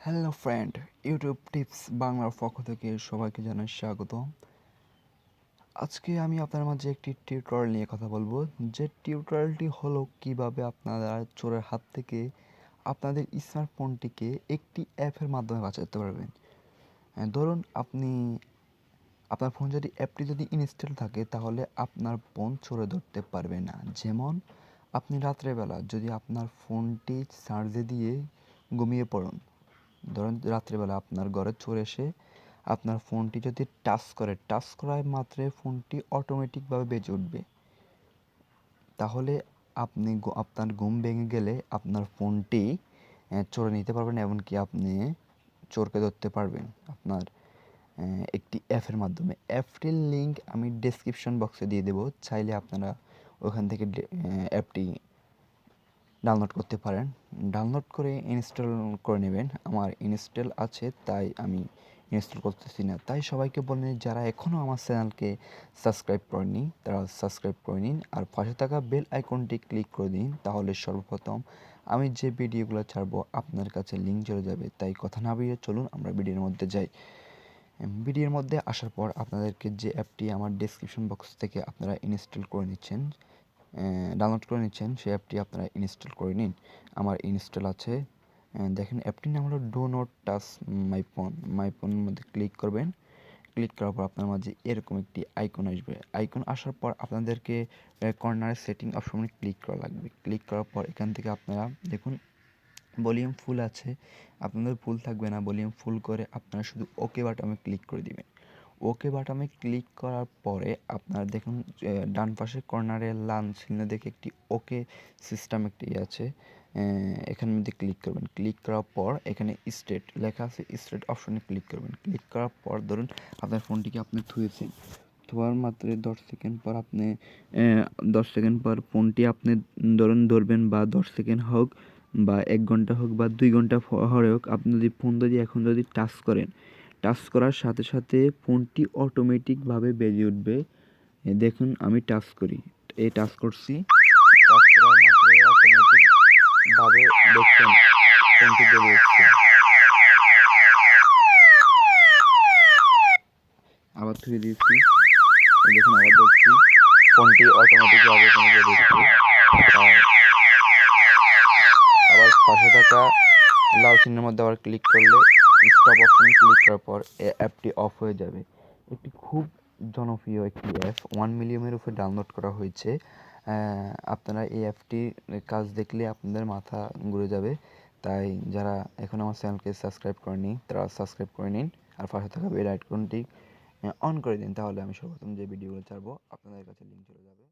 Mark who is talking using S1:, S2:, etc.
S1: Hello friend, YouTube tips বাংলার পক্ষ থেকে সবাইকে জানাই স্বাগত। আজকে আমি আপনার মাঝে একটি টিউটোরিয়াল নিয়ে কথা বলবো, যে টিউটোরিয়ালটি হলো কিভাবে আপনারা চোরের হাত থেকে আপনাদের স্মার্টফোনটিকে একটি অ্যাপের মাধ্যমে বাঁচাতে পারবেন। ধরুন আপনার ফোন যদি অ্যাপটি যদি ইনস্টল থাকে তাহলে আপনার ফোন চোরে ধরতে পারবে না। যেমন আপনি রাত্রেবেলা যদি আপনার ফোনটি চার্জে দিয়ে ঘুমিয়ে পড়ুন, ধরুন রাত্রিবেলা আপনার ঘরে চোর এসে আপনার ফোনটি যদি টাচ করার মাত্রই ফোনটি অটোমেটিকভাবে বেজে উঠবে। তাহলে আপনার ঘুম ভেঙে গেলে আপনার ফোনটি চোরে নিতে পারবেন, এমনকি আপনি চোরকে ধরতে পারবেন আপনার একটি অ্যাপের মাধ্যমে। অ্যাপটির লিঙ্ক আমি ডেসক্রিপশন বক্সে দিয়ে দেবো, চাইলে আপনারা ওখান থেকে অ্যাপটি ডাউনলোড করতে পারেন। ডাউনলোড করে ইনস্টল করে নেবেন। আমার ইনস্টল আছে তাই আমি ইনস্টল করতেছি না। তাই সবাইকে বলেন, যারা এখনও আমার চ্যানেলকে সাবস্ক্রাইব করেননি তারা সাবস্ক্রাইব করে নিন, আর পাশে থাকা বেল আইকনটি ক্লিক করে দিন। তাহলে সর্বপ্রথম আমি যে ভিডিওগুলো ছাড়বো আপনার কাছে লিঙ্ক চলে যাবে। তাই কথা না বাড়িয়ে চলুন আমরা ভিডিওর মধ্যে যাই। ভিডিওর মধ্যে আসার পর আপনাদেরকে যে অ্যাপটি আমার ডেসক্রিপশন বক্স থেকে আপনারা ইনস্টল করে নিচ্ছেন, ডাউনলোড করে নিচ্ছেন, সেই অ্যাপটি আপনারা ইনস্টল করে নিন। আমার ইনস্টল আছে। দেখেন অ্যাপটির নাম হলো ডু নট টাচ মাই ফোনের মধ্যে ক্লিক করবেন। ক্লিক করার পর আপনার মাঝে এরকম একটি আইকন আসবে। আইকন আসার পর আপনাদেরকে কর্নারের সেটিং অপশনে ক্লিক করা লাগবে। ক্লিক করার পর এখান থেকে আপনারা দেখুন ভলিউম ফুল আছে, আপনাদের ফুল থাকবে না। ভলিউম ফুল করে আপনারা শুধু ওকে বাটনে ক্লিক করে দিবেন। ওকে বাটনে ক্লিক করার পরে আপনারা দেখুন ডান পাশে কর্নারে লাল চিহ্ন দেখে একটি ওকে সিস্টেম একটি আছে, এখানের মধ্যে ক্লিক করবেন। ক্লিক করার পর এখানে স্টেট লেখা আছে, স্টেট অপশনে ক্লিক করবেন। ক্লিক করার পর ধরুন আপনার ফোনটিকে আপনি ধুয়েছেন, ধোয়ার মাত্র 10 সেকেন্ড পর আপনি 10 সেকেন্ড পর ফোনটি আপনি ধরবেন, বা 10 সেকেন্ড হোক বা 1 ঘন্টা হোক বা 2 ঘন্টা পরে হোক, আপনি যদি ফোন এখন যদি টাচ করেন, টাচ করার সাথে সাথে ফোনটি অটোমেটিকভাবে বেজে উঠবে। দেখুন আমি টাচ করি, এই টাচ করছি, টাচ করার মাত্রই অটোমেটিকভাবে দেখছেন ফোনটি বেজে উঠছে। আবার ধুয়ে দিয়েছি, দেখুন আবার দেখছি ফোনটি অটোমেটিকভাবে বেজে উঠছে। আবার পাশে থাকা লাল চিহ্নের মধ্যে আবার ক্লিক করলে স্টপ অপশনে ক্লিক করার পর অ্যাপটি অফ হয়ে যাবে। একটি খুব জনপ্রিয় একটি অ্যাপ, 1 মিলিয়নের উপরে ডাউনলোড করা হয়েছে। আপনারা এই অ্যাপটির কাজ দেখলে আপনাদের মাথা ঘুরে যাবে। তাই যারা এখন আমার চ্যানেলকে সাবস্ক্রাইব করেনি তারা সাবস্ক্রাইব করে নিন, আর পাশে থাকা বেল আইকনটি অন করে দিন। তাহলে আমি সর্বপ্রথম যে ভিডিওগুলো ছাড়বো আপনাদের কাছে লিঙ্ক চলে যাবে।